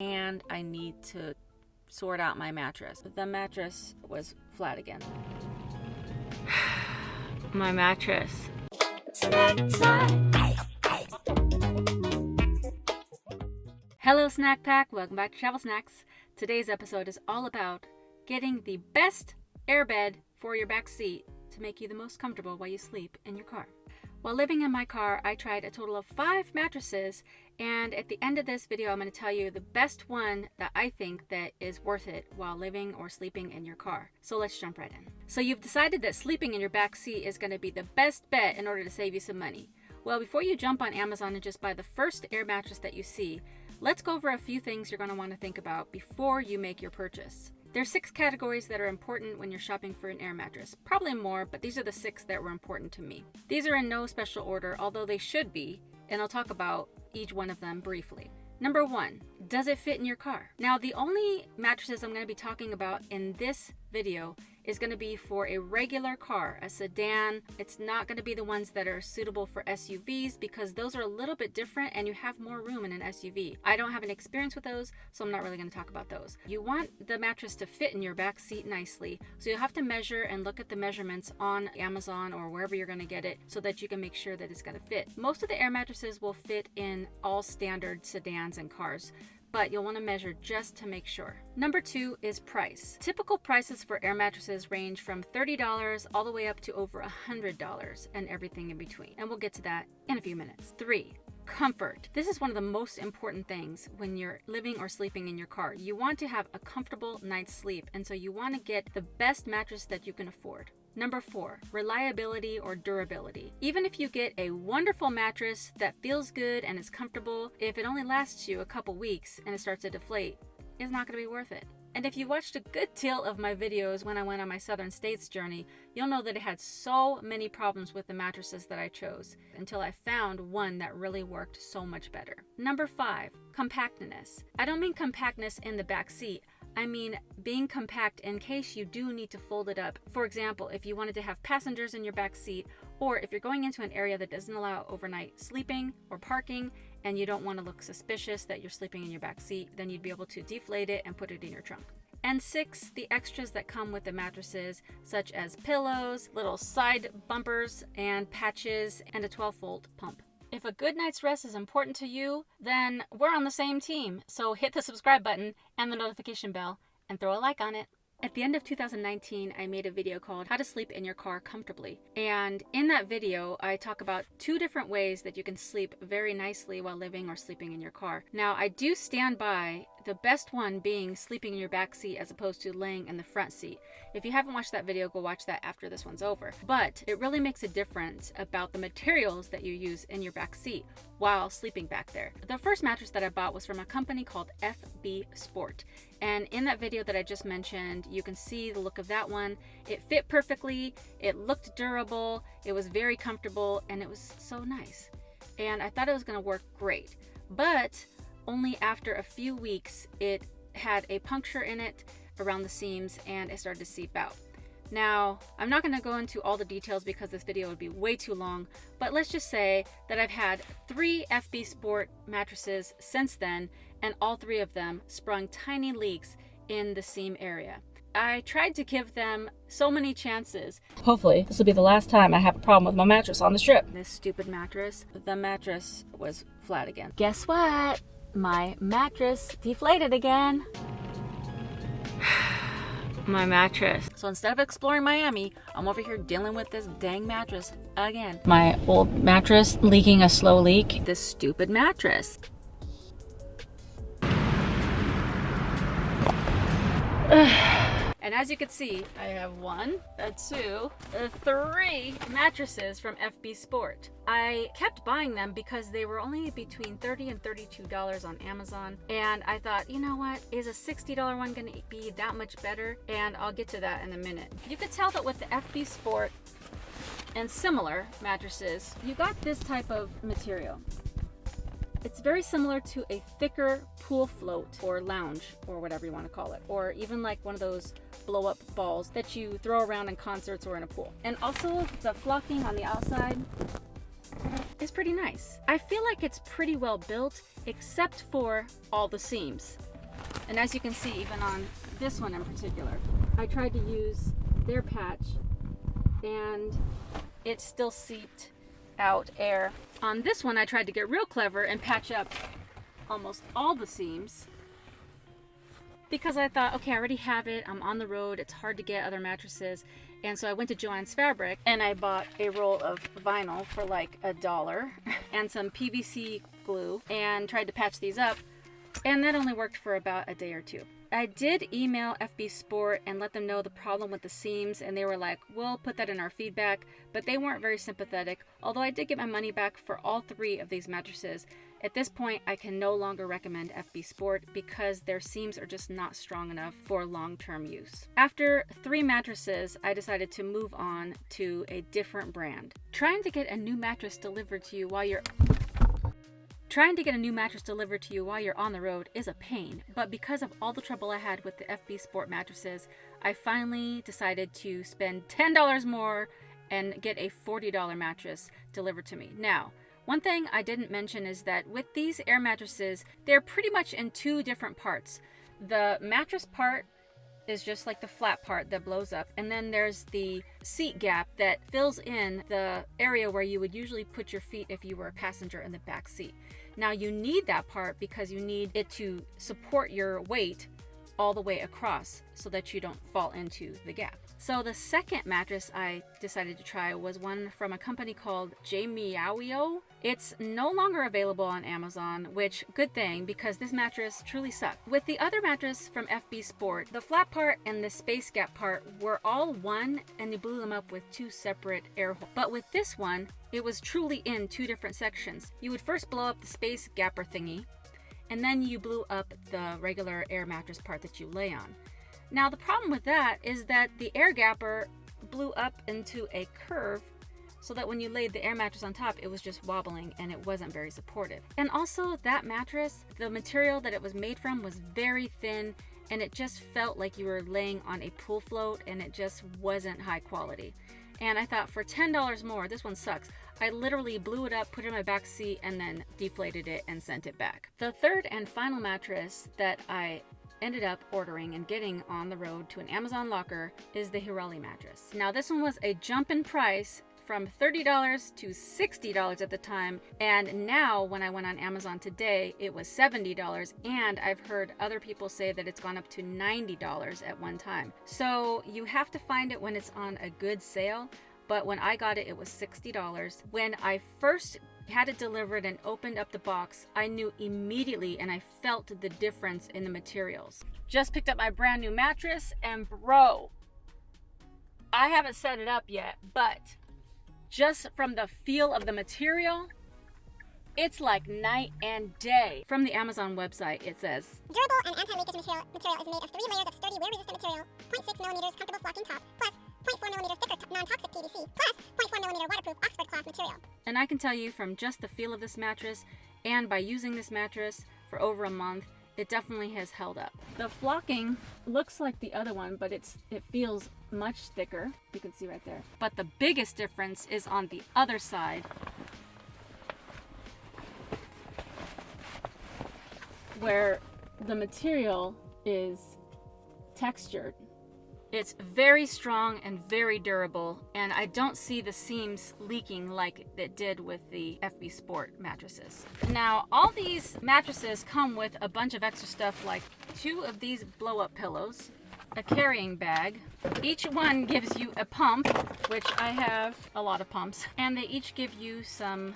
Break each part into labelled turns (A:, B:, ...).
A: and I need to sort out my mattress. The mattress was flat again. My mattress. Hello Snack Pack, welcome back to Travel Snacks. Today's episode is all about getting the best airbed for your back seat to make you the most comfortable while you sleep in your car. While living in my car, I tried a total of 5 mattresses, and at the end of this video, I'm going to tell you the best one that I think that is worth it while living or sleeping in your car. So let's jump right in. So you've decided that sleeping in your back seat is going to be the best bet in order to save you some money. Well, before you jump on Amazon and just buy the first air mattress that you see, let's go over a few things you're going to want to think about before you make your purchase. There's 6 categories that are important when you're shopping for an air mattress. Probably more, but these are the 6 that were important to me. These are in no special order, although they should be, and I'll talk about each one of them briefly. Number 1, does it fit in your car? Now, the only mattresses I'm going to be talking about in this video is going to be for a regular car, a sedan. It's not going to be the ones that are suitable for SUVs because those are a little bit different and you have more room in an SUV. I don't have any experience with those, so I'm not really going to talk about those. You want the mattress to fit in your back seat nicely, so you'll have to measure and look at the measurements on Amazon or wherever you're going to get it so that you can make sure that it's going to fit. Most of the air mattresses will fit in all standard sedans and cars, but you'll want to measure just to make sure. Number 2 is price. Typical prices for air mattresses range from $30 all the way up to over $100 and everything in between. And we'll get to that in a few minutes. 3, comfort. This is one of the most important things when you're living or sleeping in your car. You want to have a comfortable night's sleep, and so you want to get the best mattress that you can afford. Number 4, reliability or durability. Even if you get a wonderful mattress that feels good and is comfortable, if it only lasts you a couple weeks and it starts to deflate, it's not going to be worth it. And if you watched a good deal of my videos when I went on my Southern States journey, you'll know that it had so many problems with the mattresses that I chose until I found one that really worked so much better. Number 5, compactness. I don't mean compactness in the back seat. I mean being compact in case you do need to fold it up. For example, if you wanted to have passengers in your back seat, or if you're going into an area that doesn't allow overnight sleeping or parking, and you don't want to look suspicious that you're sleeping in your back seat, then you'd be able to deflate it and put it in your trunk. And 6, the extras that come with the mattresses, such as pillows, little side bumpers and patches, and a 12-volt pump. If a good night's rest is important to you, then we're on the same team. So hit the subscribe button and the notification bell and throw a like on it. At the end of 2019, I made a video called How to Sleep in Your Car Comfortably. And in that video, I talk about 2 different ways that you can sleep very nicely while living or sleeping in your car. Now, I do stand by the best one being sleeping in your back seat as opposed to laying in the front seat. If you haven't watched that video, go watch that after this one's over. But it really makes a difference about the materials that you use in your back seat while sleeping back there. The first mattress that I bought was from a company called FB Sport. And in that video that I just mentioned, you can see the look of that one. It fit perfectly, it looked durable, it was very comfortable, and it was so nice. And I thought it was gonna work great. But only after a few weeks, it had a puncture in it around the seams and it started to seep out. Now, I'm not going to go into all the details because this video would be way too long, but let's just say that I've had 3 FB Sport mattresses since then, and all 3 of them sprung tiny leaks in the seam area. I tried to give them so many chances. Hopefully, this will be the last time I have a problem with my mattress on this trip. This stupid mattress, the mattress was flat again. Guess what? My mattress deflated again. My mattress. So instead of exploring Miami, I'm over here dealing with this dang mattress again. My old mattress leaking a slow leak. This stupid mattress. And as you can see, I have 1, 2, 3 mattresses from FB Sport. I kept buying them because they were only between $30 and $32 on Amazon. And I thought, you know what, is a $60 one gonna be that much better? And I'll get to that in a minute. You could tell that with the FB Sport and similar mattresses, you got this type of material. It's very similar to a thicker pool float or lounge or whatever you want to call it, or even like one of those blow up balls that you throw around in concerts or in a pool. And also the flocking on the outside is pretty nice. I feel like it's pretty well built except for all the seams. And as you can see, even on this one in particular, I tried to use their patch and it still seeped out air. On this one, I tried to get real clever and patch up almost all the seams because I thought, okay, I already have it. I'm on the road. It's hard to get other mattresses. And so I went to Joann's Fabric and I bought a roll of vinyl for like $1 and some PVC glue and tried to patch these up. And that only worked for about a day or two. I did email FB Sport and let them know the problem with the seams, and they were like, we'll put that in our feedback, but they weren't very sympathetic, although I did get my money back for all 3 of these mattresses. At this point, I can no longer recommend FB Sport because their seams are just not strong enough for long-term use. After 3 mattresses, I decided to move on to a different brand. Trying to get a new mattress delivered to you while you're on the road is a pain, but because of all the trouble I had with the FB Sport mattresses, I finally decided to spend $10 more and get a $40 mattress delivered to me. Now, one thing I didn't mention is that with these air mattresses, they're pretty much in 2 different parts. The mattress part is just like the flat part that blows up, and then there's the seat gap that fills in the area where you would usually put your feet if you were a passenger in the back seat. Now you need that part because you need it to support your weight all the way across so that you don't fall into the gap. So the second mattress I decided to try was one from a company called Jamiawio. It's no longer available on Amazon, which good thing because this mattress truly sucked. With the other mattress from FB Sport, the flat part and the space gap part were all one and you blew them up with 2 separate air holes. But with this one, it was truly in 2 different sections. You would first blow up the space gapper thingy, and then you blew up the regular air mattress part that you lay on. Now the problem with that is that the air gapper blew up into a curve so that when you laid the air mattress on top, it was just wobbling and it wasn't very supportive. And also that mattress, the material that it was made from was very thin and it just felt like you were laying on a pool float and it just wasn't high quality. And I thought for $10 more, this one sucks. I literally blew it up, put it in my back seat, and then deflated it and sent it back. The third and final mattress that I ended up ordering and getting on the road to an Amazon locker is the Hireli mattress. Now this one was a jump in price from $30 to $60 at the time, and now when I went on Amazon today it was $70, and I've heard other people say that it's gone up to $90 at one time. So you have to find it when it's on a good sale, but when I got it, it was $60. When I first had it delivered and opened up the box, I knew immediately and I felt the difference in the materials. Just picked up my brand new mattress and bro, I haven't set it up yet, but just from the feel of the material, it's like night and day. From the Amazon website, it says,
B: durable and anti-leakage material is made of 3 layers of sturdy wear-resistant material, 0.6 millimeters comfortable flocking top, plus 0.4 millimeter thicker non-toxic PVC, plus 0.4 millimeter waterproof Oxford cloth material.
A: And I can tell you from just the feel of this mattress and by using this mattress for over a month, it definitely has held up. The flocking looks like the other one, but it feels much thicker. You can see right there. But the biggest difference is on the other side, where the material is textured. It's very strong and very durable, and I don't see the seams leaking like it did with the FB Sport mattresses. Now, all these mattresses come with a bunch of extra stuff like 2 of these blow-up pillows, a carrying bag. Each one gives you a pump, which I have a lot of pumps, and they each give you some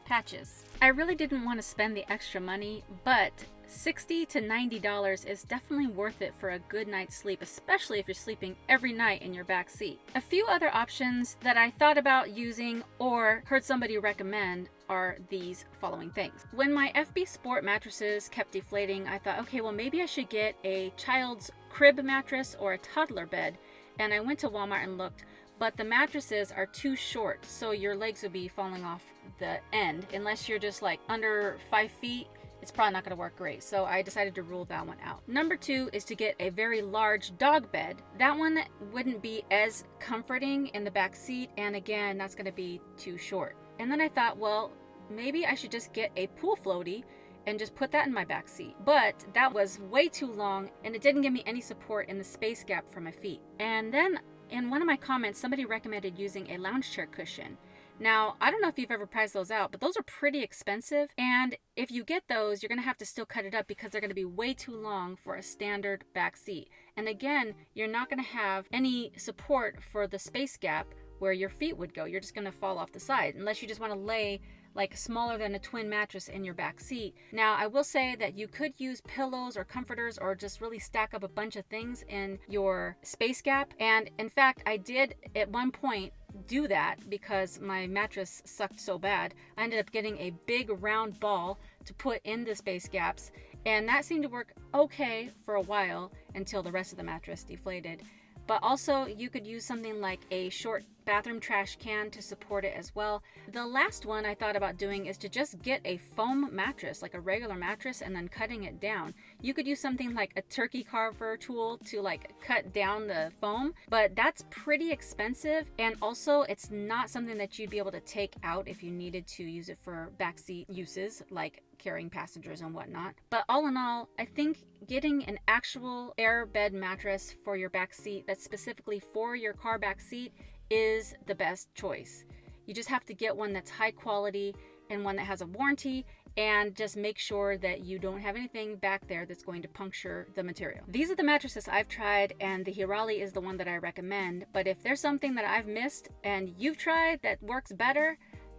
A: patches. I really didn't want to spend the extra money, but $60 to $90 is definitely worth it for a good night's sleep, especially if you're sleeping every night in your back seat. A few other options that I thought about using or heard somebody recommend are these following things. When my FB Sport mattresses kept deflating, I thought, okay, well maybe I should get a child's crib mattress or a toddler bed, and I went to Walmart and looked, but the mattresses are too short, so your legs would be falling off the end. Unless you're just like under 5 feet, it's probably not going to work great. So I decided to rule that one out. Number 2 is to get a very large dog bed. That one wouldn't be as comforting in the back seat, and again, that's going to be too short. And then I thought, well, maybe I should just get a pool floaty and just put that in my back seat. But that was way too long, and it didn't give me any support in the space gap for my feet. And then in one of my comments, somebody recommended using a lounge chair cushion. Now, I don't know if you've ever priced those out, but those are pretty expensive. And if you get those, you're going to have to still cut it up because they're going to be way too long for a standard back seat. And again, you're not going to have any support for the space gap where your feet would go. You're just going to fall off the side unless you just want to lay like smaller than a twin mattress in your back seat. Now, I will say that you could use pillows or comforters or just really stack up a bunch of things in your space gap. And in fact, I did at one point do that because my mattress sucked so bad. I ended up getting a big round ball to put in the space gaps, and that seemed to work okay for a while until the rest of the mattress deflated. But also you could use something like a short bathroom trash can to support it as well. The last one I thought about doing is to just get a foam mattress, like a regular mattress, and then cutting it down. You could use something like a turkey carver tool to like cut down the foam, but that's pretty expensive, and also it's not something that you'd be able to take out if you needed to use it for backseat uses like carrying passengers and whatnot. But all in all, I think getting an actual air bed mattress for your back seat that's specifically for your car back seat is the best choice. You just have to get one that's high quality and one that has a warranty, and just make sure that you don't have anything back there that's going to puncture the material. These are the mattresses I've tried, and the Hireli is the one that I recommend. But if there's something that I've missed and you've tried that works better,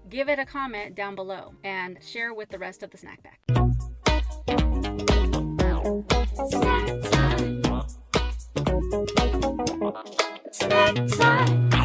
A: give it a comment down below and share with the rest of the snack pack. Snack time. Snack time.